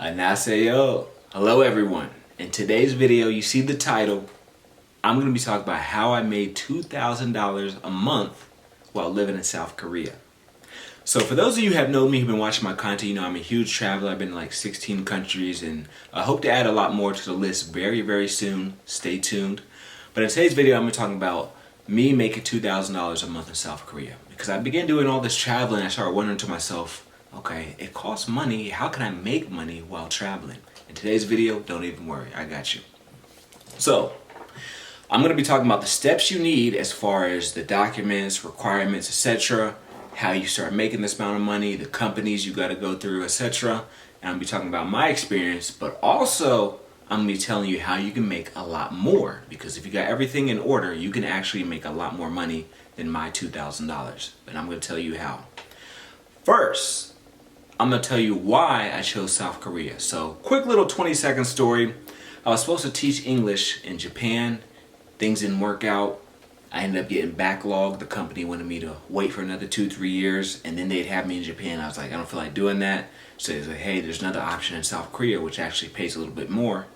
Annyeonghaseyo. Hello everyone. In today's video, you see the title, I'm going to be talking about how I made $2,000 a month while living in South Korea. So for those of you who have known me, who've been watching my content, you know I'm a huge traveler. I've been in like 16 countries and I hope to add a lot more to the list very soon. Stay tuned. But in today's video, I'm going to talk about me making $2,000 a month in South Korea. Because I began doing all this traveling, I started wondering to myself, okay, it costs money. How can I make money while traveling? In today's video, don't even worry, I got you. So, I'm going to be talking about the steps you need as far as the documents, requirements, etc., how you start making this amount of money, the companies you got to go through, etc. And I'm going to be talking about my experience, but also I'm going to be telling you how you can make a lot more. Because if you got everything in order, you can actually make a lot more money than my $2,000. But I'm going to tell you how. First, I'm going to tell you why I chose South Korea. So, quick little 20-second story. I was supposed to teach English in Japan. Things didn't work out. I ended up getting backlogged. The company wanted me to wait for another 2-3 years, and then they'd have me in Japan. I was like, I don't feel like doing that. So they was like, hey, there's another option in South Korea, which actually pays a little bit more.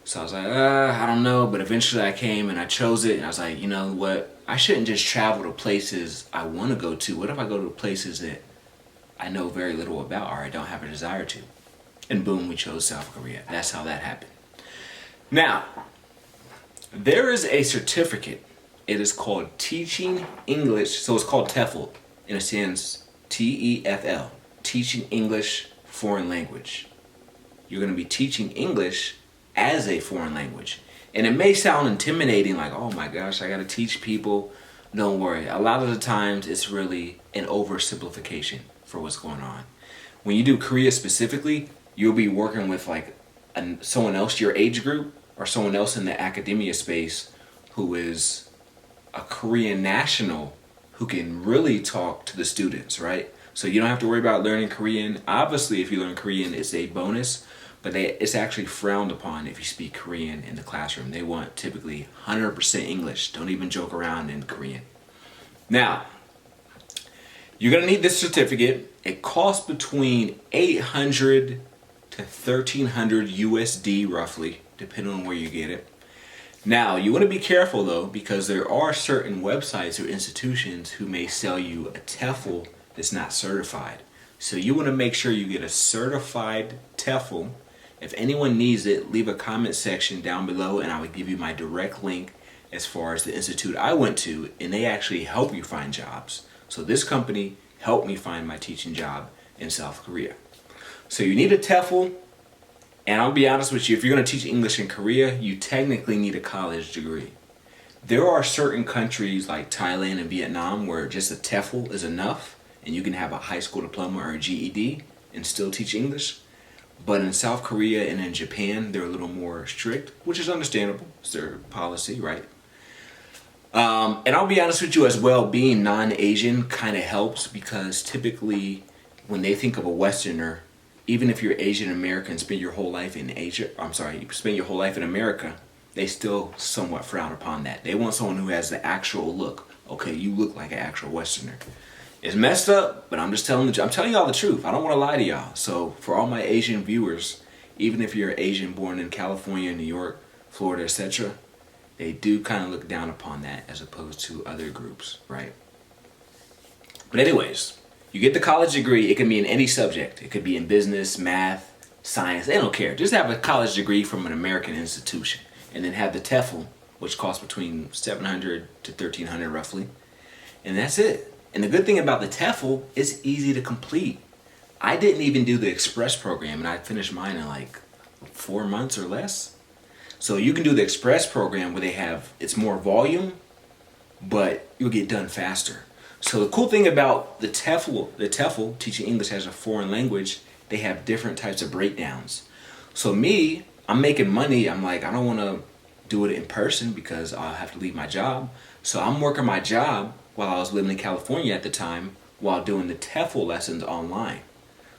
So I was like, I don't know. But eventually I came and I chose it. And I was like, you know what? I shouldn't just travel to places I want to go to. What if I go to places that I know very little about or I don't have a desire to? And boom, we chose South Korea. That's how that happened. Now, there is a certificate. It is called Teaching English. So it's called TEFL in a sense, TEFL, Teaching English Foreign Language. You're going to be teaching English as a foreign language. And it may sound intimidating, like, oh my gosh, I got to teach people. Don't worry. A lot of the times it's really an oversimplification for what's going on. When you do Korea specifically, you'll be working with like someone else your age group or someone else in the academia space who is a Korean national who can really talk to the students, right? So you don't have to worry about learning Korean. Obviously, if you learn Korean, it's a bonus, but it's actually frowned upon if you speak Korean in the classroom. They want typically 100% English. Don't even joke around in Korean. Now, you're going to need this certificate. It costs between $800 to $1,300 USD roughly, depending on where you get it. Now, you want to be careful though, because there are certain websites or institutions who may sell you a TEFL that's not certified. So you want to make sure you get a certified TEFL. If anyone needs it, leave a comment section down below and I will give you my direct link as far as the institute I went to, and they actually help you find jobs. So this company helped me find my teaching job in South Korea. So you need a TEFL, and I'll be honest with you, if you're going to teach English in Korea, you technically need a college degree. There are certain countries like Thailand and Vietnam where just a TEFL is enough, and you can have a high school diploma or a GED and still teach English. But in South Korea and in Japan, they're a little more strict, which is understandable. It's their policy, right? And I'll be honest with you as well, being non-Asian kind of helps because typically when they think of a Westerner, even if you're Asian American, spend your whole life in spend your whole life in America, they still somewhat frown upon that. They want someone who has the actual look. Okay, you look like an actual Westerner. It's messed up, but I'm just telling y'all the truth. I don't want to lie to y'all. So for all my Asian viewers, even if you're Asian born in California, New York, Florida, etc., they do kind of look down upon that as opposed to other groups, right? But anyways, you get the college degree. It can be in any subject. It could be in business, math, science. They don't care. Just have a college degree from an American institution. And then have the TEFL, which costs between $700 to $1,300 roughly. And that's it. And the good thing about the TEFL, it's easy to complete. I didn't even do the Express program, and I finished mine in like 4 months or less. So you can do the Express program where it's more volume, but you'll get done faster. So the cool thing about the TEFL, teaching English as a foreign language, they have different types of breakdowns. So me, I'm making money. I'm like, I don't want to do it in person because I'll have to leave my job. So I'm working my job while I was living in California at the time while doing the TEFL lessons online.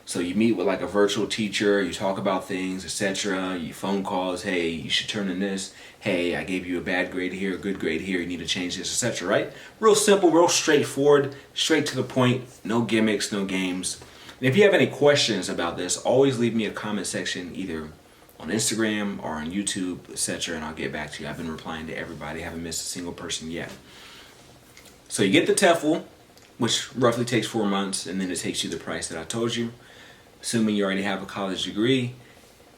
So you meet with like a virtual teacher, you talk about things, etc. You phone calls, hey, you should turn in this. Hey, I gave you a bad grade here, a good grade here, you need to change this, etc. Right? Real simple, real straightforward, straight to the point, no gimmicks, no games. And if you have any questions about this, always leave me a comment section either on Instagram or on YouTube, etc., and I'll get back to you. I've been replying to everybody. I haven't missed a single person yet. So you get the TEFL, which roughly takes 4 months, and then it takes you the price that I told you. Assuming you already have a college degree,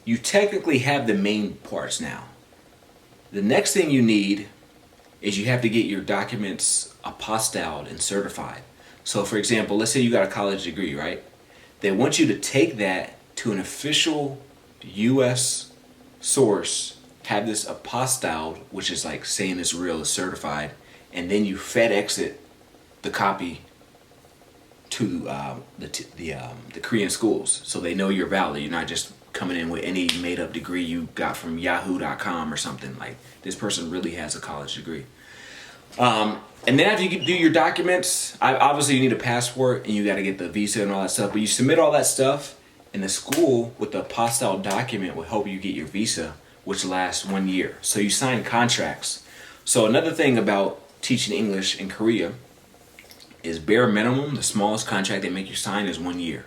you technically have the main parts now. The next thing you need is you have to get your documents apostilled and certified. So for example, let's say you got a college degree, right? They want you to take that to an official US source, have this apostilled, which is like saying it's real, it's certified, and then you FedEx it, the copy, to the Korean schools, so they know you're valid. You're not just coming in with any made-up degree you got from yahoo.com or something. Like, this person really has a college degree. And then after you do your documents, obviously you need a passport and you got to get the visa and all that stuff, but you submit all that stuff, and the school with the apostille document will help you get your visa, which lasts 1 year. So you sign contracts. So another thing about teaching English in Korea is bare minimum, the smallest contract they make you sign is 1 year.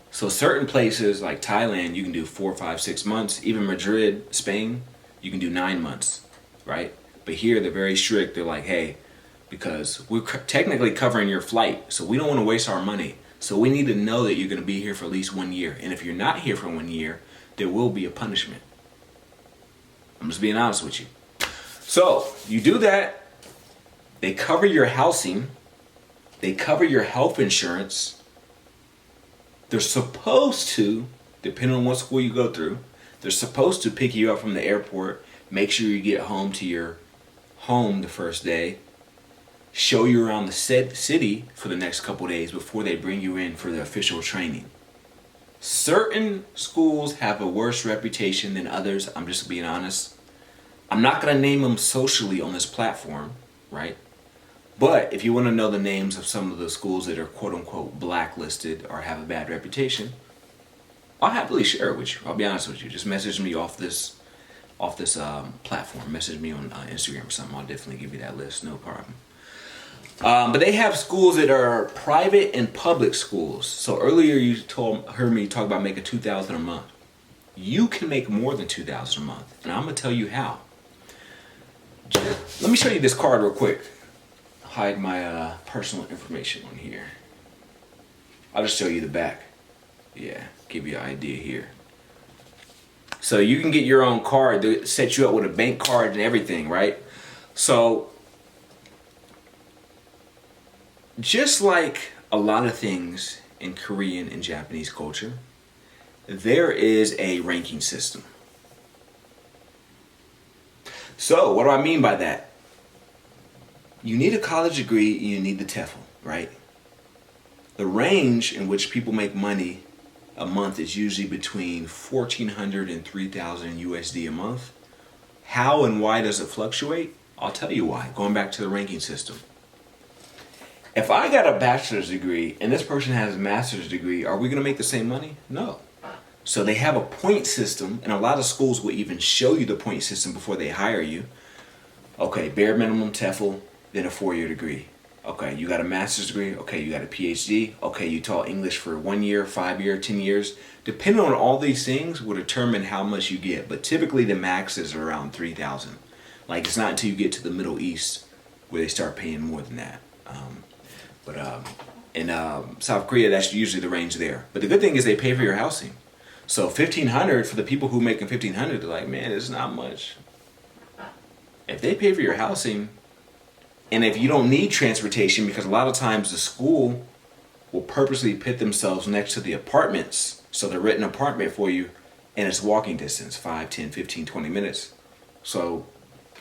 So certain places like Thailand, you can do 4, 5, 6 months. Even Madrid, Spain, you can do 9 months, right? But here they're very strict. They're like, hey, because we're technically covering your flight, so we don't want to waste our money. So we need to know that you're going to be here for at least 1 year. And if you're not here for 1 year, there will be a punishment. I'm just being honest with you. So you do that. They cover your housing. They cover your health insurance. They're supposed to, depending on what school you go through, they're supposed to pick you up from the airport, make sure you get home to your home the first day, show you around the city for the next couple days before they bring you in for the official training. Certain schools have a worse reputation than others. I'm just being honest. I'm not going to name them socially on this platform, right? But if you want to know the names of some of the schools that are quote-unquote blacklisted or have a bad reputation, I'll happily share it with you. I'll be honest with you. Just message me off this platform. Message me on Instagram or something. I'll definitely give you that list. No problem. But they have schools that are private and public schools. So earlier you heard me talk about making $2,000 a month. You can make more than $2,000 a month, and I'm gonna tell you how. Let me show you this card real quick. Hide my personal information on here. I'll just show you the back. Yeah, give you an idea here. So you can get your own card. They set you up with a bank card and everything, right? So just like a lot of things in Korean and Japanese culture, there is a ranking system. So what do I mean by that? You need a college degree and you need the TEFL, right? The range in which people make money a month is usually between $1,400 and $3,000 USD a month. How and why does it fluctuate? I'll tell you why, going back to the ranking system. If I got a bachelor's degree and this person has a master's degree, are we going to make the same money? No. So they have a point system, and a lot of schools will even show you the point system before they hire you. Okay, bare minimum TEFL, then a 4-year degree. Okay, you got a master's degree. Okay, you got a PhD. Okay, you taught English for 1 year, 5 years, 10 years. Depending on all these things will determine how much you get. But typically the max is around 3,000. Like, it's not until you get to the Middle East where they start paying more than that. In South Korea, that's usually the range there. But the good thing is they pay for your housing. So $1,500 for the people who making $1,500, they're like, man, it's not much. If they pay for your housing, and if you don't need transportation, because a lot of times the school will purposely put themselves next to the apartments, so they're renting an apartment for you, and it's walking distance, 5, 10, 15, 20 minutes. So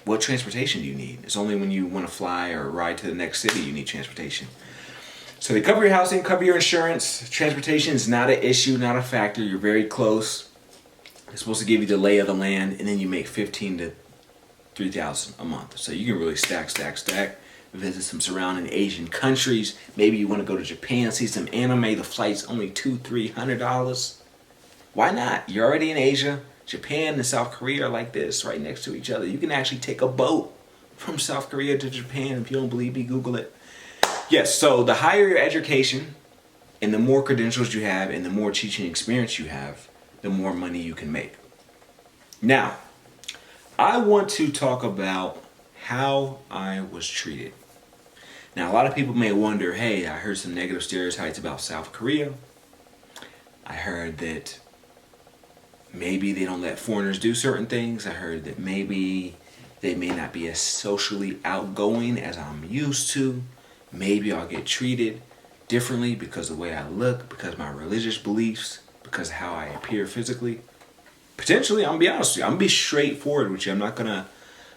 what transportation do you need? It's only when you want to fly or ride to the next city you need transportation. So they cover your housing, cover your insurance. Transportation is not an issue, not a factor. You're very close. They're supposed to give you the lay of the land, and then you make $15,000 to $3,000 a month. So you can really stack. Visit some surrounding Asian countries. Maybe you want to go to Japan, see some anime. The flight's only $200-$300. Why not? You're already in Asia. Japan and South Korea are like this, right next to each other. You can actually take a boat from South Korea to Japan. If you don't believe me, Google it. Yes, so the higher your education, And the more credentials you have and the more teaching experience you have, the more money you can make. Now, I want to talk about how I was treated. Now, a lot of people may wonder, hey, I heard some negative stereotypes about South Korea. I heard that maybe they don't let foreigners do certain things. I heard that maybe they may not be as socially outgoing as I'm used to. Maybe I'll get treated differently because of the way I look, because of my religious beliefs, because of how I appear physically. Potentially, I'm gonna be honest with you. I'm gonna be straightforward with you. I'm not gonna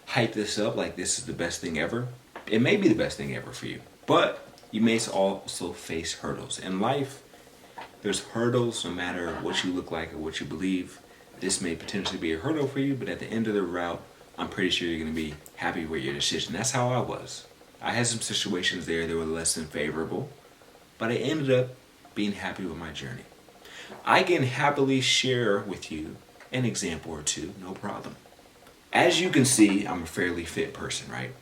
hype this up like this is the best thing ever. It may be the best thing ever for you, but you may also face hurdles. In life, there's hurdles no matter what you look like or what you believe. This may potentially be a hurdle for you, but at the end of the route, I'm pretty sure you're gonna be happy with your decision. That's how I was. I had some situations there that were less than favorable, but I ended up being happy with my journey. I can happily share with you an example or two, no problem. As you can see, I'm a fairly fit person, right?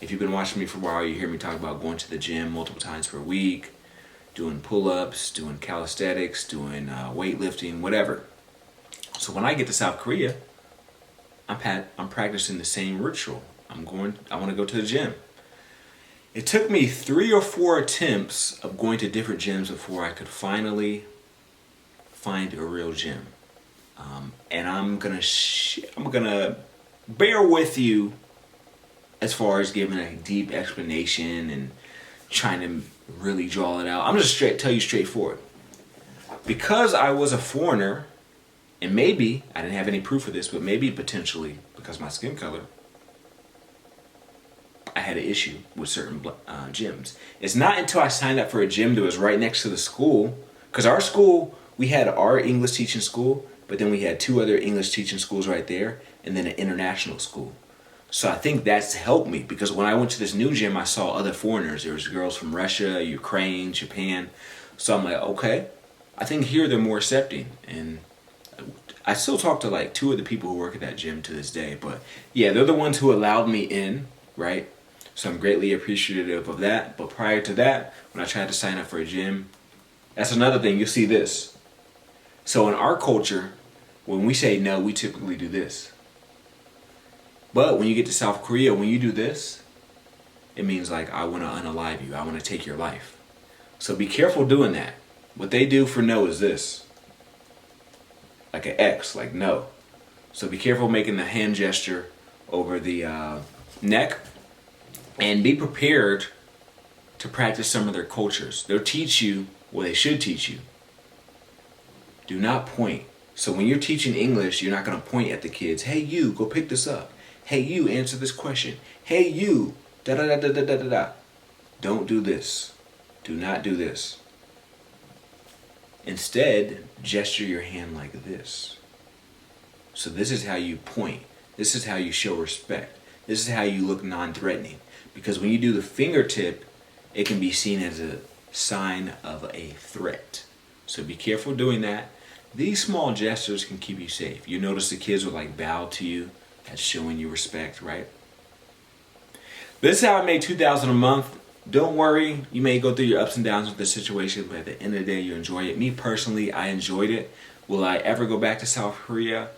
If you've been watching me for a while, you hear me talk about going to the gym multiple times per week, doing pull-ups, doing calisthenics, doing weightlifting, whatever. So when I get to South Korea, I'm practicing the same ritual. I want to go to the gym. It took me 3 or 4 attempts of going to different gyms before I could finally find a real gym. And I'm gonna bear with you as far as giving a deep explanation and trying to really draw it out. I'm just tell you straightforward. Because I was a foreigner, and maybe I didn't have any proof of this, but maybe potentially because of my skin color, I had an issue with certain gyms. It's not until I signed up for a gym that was right next to the school, because our school, we had our English teaching school, but then we had 2 other English teaching schools right there, and then an international school. So I think that's helped me, because when I went to this new gym, I saw other foreigners. There was girls from Russia, Ukraine, Japan. So I'm like, okay, I think here they're more accepting. And I still talk to like 2 of the people who work at that gym to this day. But yeah, they're the ones who allowed me in, right? So I'm greatly appreciative of that. But prior to that, when I tried to sign up for a gym, that's another thing. You'll see this. So in our culture, when we say no, we typically do this. But when you get to South Korea, when you do this, it means like, I want to unalive you. I want to take your life. So be careful doing that. What they do for no is this. Like an X, like no. So be careful making the hand gesture over the neck. And be prepared to practice some of their cultures. They'll teach you what they should teach you. Do not point. So when you're teaching English, you're not going to point at the kids. Hey, you, go pick this up. Hey, you, answer this question. Hey, you, da-da-da-da-da-da-da. Don't do this. Do not do this. Instead, gesture your hand like this. So this is how you point. This is how you show respect. This is how you look non-threatening. Because when you do the fingertip, it can be seen as a sign of a threat. So be careful doing that. These small gestures can keep you safe. You notice the kids will like bow to you. That's showing you respect, right? This is how I made $2,000 a month. Don't worry, you may go through your ups and downs with the situation, but at the end of the day, you enjoy it. Me personally, I enjoyed it. Will I ever go back to South Korea?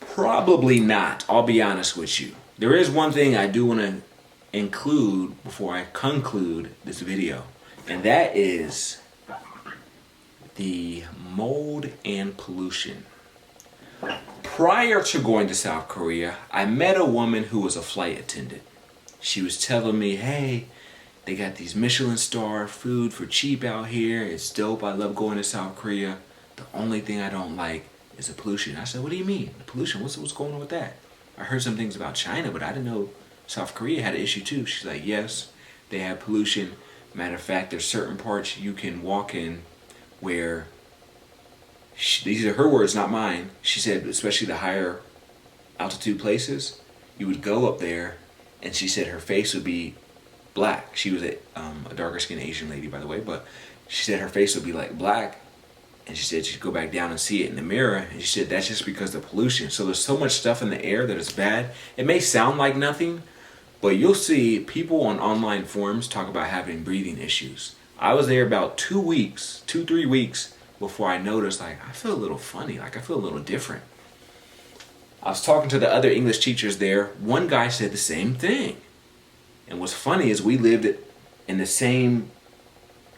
Probably not. I'll be honest with you. There is one thing I do want to include before I conclude this video, and that is the mold and pollution. Prior to going to South Korea, I met a woman who was a flight attendant. She was telling me, hey, they got these Michelin star food for cheap out here. It's dope. I love going to South Korea. The only thing I don't like is the pollution. I said, what do you mean? The pollution? What's going on with that? I heard some things about China, but I didn't know South Korea had an issue too. She's like, yes, they have pollution. Matter of fact, there's certain parts you can walk in where, these are her words, not mine. She said, especially the higher altitude places, you would go up there, and she said her face would be black. She was a darker skinned Asian lady, by the way, but she said her face would be like black, and she said she'd go back down and see it in the mirror, and she said that's just because of the pollution. So there's so much stuff in the air that is bad. It may sound like nothing, but you'll see people on online forums talk about having breathing issues. I was there about 2 weeks, 3 weeks before I noticed, like, I feel a little funny, like I feel a little different. I was talking to the other English teachers there. One guy said the same thing. And what's funny is we lived in the same,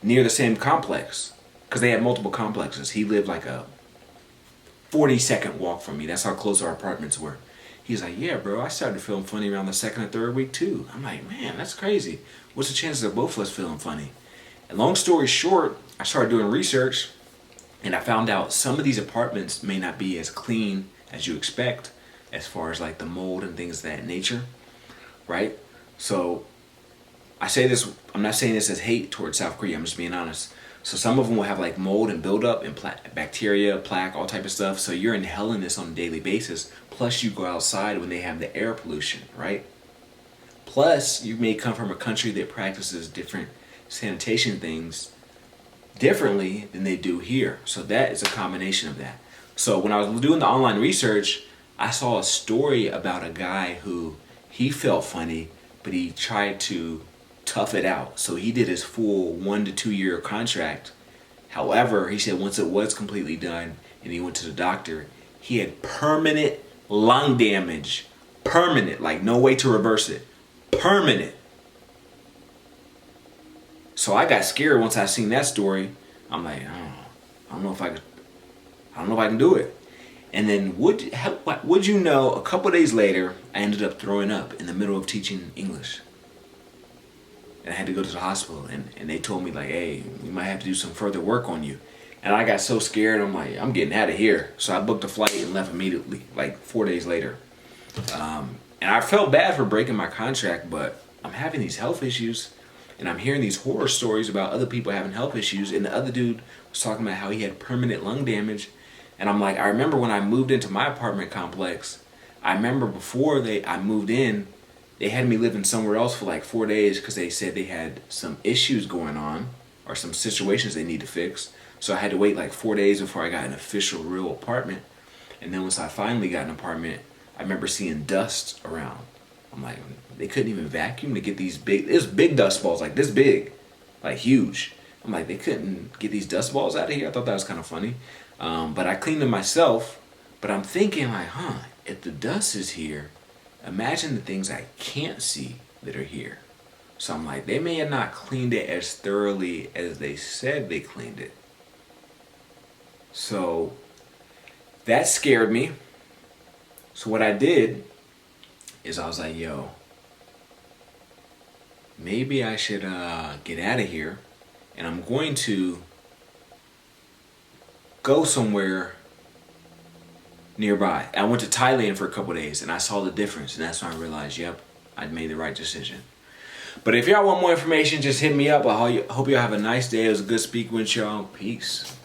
near the same complex, because they had multiple complexes. He lived like a 40-second walk from me. That's how close our apartments were. He's like, yeah, bro, I started feeling funny around the second or third week too. I'm like, man, that's crazy. What's the chances of both of us feeling funny? And long story short, I started doing research and I found out some of these apartments may not be as clean as you expect, as far as like the mold and things of that nature, right? So I say this, I'm not saying this as hate towards South Korea, I'm just being honest. So some of them will have like mold and buildup and bacteria, plaque, all type of stuff. So you're inhaling this on a daily basis. Plus you go outside when they have the air pollution, right? Plus you may come from a country that practices different sanitation things differently than they do here. So that is a combination of that. So when I was doing the online research, I saw a story about a guy who he felt funny, but he tried to tough it out. So he did his full 1 to 2 year contract. However, he said once it was completely done and he went to the doctor, he had permanent lung damage. Permanent, like no way to reverse it. Permanent. So I got scared once I seen that story. I'm like, I don't know if I can do it. And then would you know, a couple days later, I ended up throwing up in the middle of teaching English. And I had to go to the hospital, and they told me like, hey, we might have to do some further work on you. And I got so scared, I'm like, I'm getting out of here. So I booked a flight and left immediately, like 4 days later. And I felt bad for breaking my contract, but I'm having these health issues, and I'm hearing these horror stories about other people having health issues. And the other dude was talking about how he had permanent lung damage. And I'm like, I remember when I moved into my apartment complex, I remember before I moved in, they had me living somewhere else for like 4 days because they said they had some issues going on or some situations they need to fix. So I had to wait like 4 days before I got an official real apartment. And then once I finally got an apartment, I remember seeing dust around. I'm like, they couldn't even vacuum to get these there's big dust balls like this big, like huge. I'm like, they couldn't get these dust balls out of here. I thought that was kind of funny. But I cleaned them myself. But I'm thinking like, if the dust is here, imagine the things I can't see that are here. So I'm like, they may have not cleaned it as thoroughly as they said they cleaned it. So that scared me. So what I did is I was like, yo, maybe I should get out of here. And I'm going to go somewhere nearby. I went to Thailand for a couple days and I saw the difference, and that's when I realized, yep, I'd made the right decision. But if y'all want more information, just hit me up. I hope y'all have a nice day. It was a good speaking with y'all. Peace.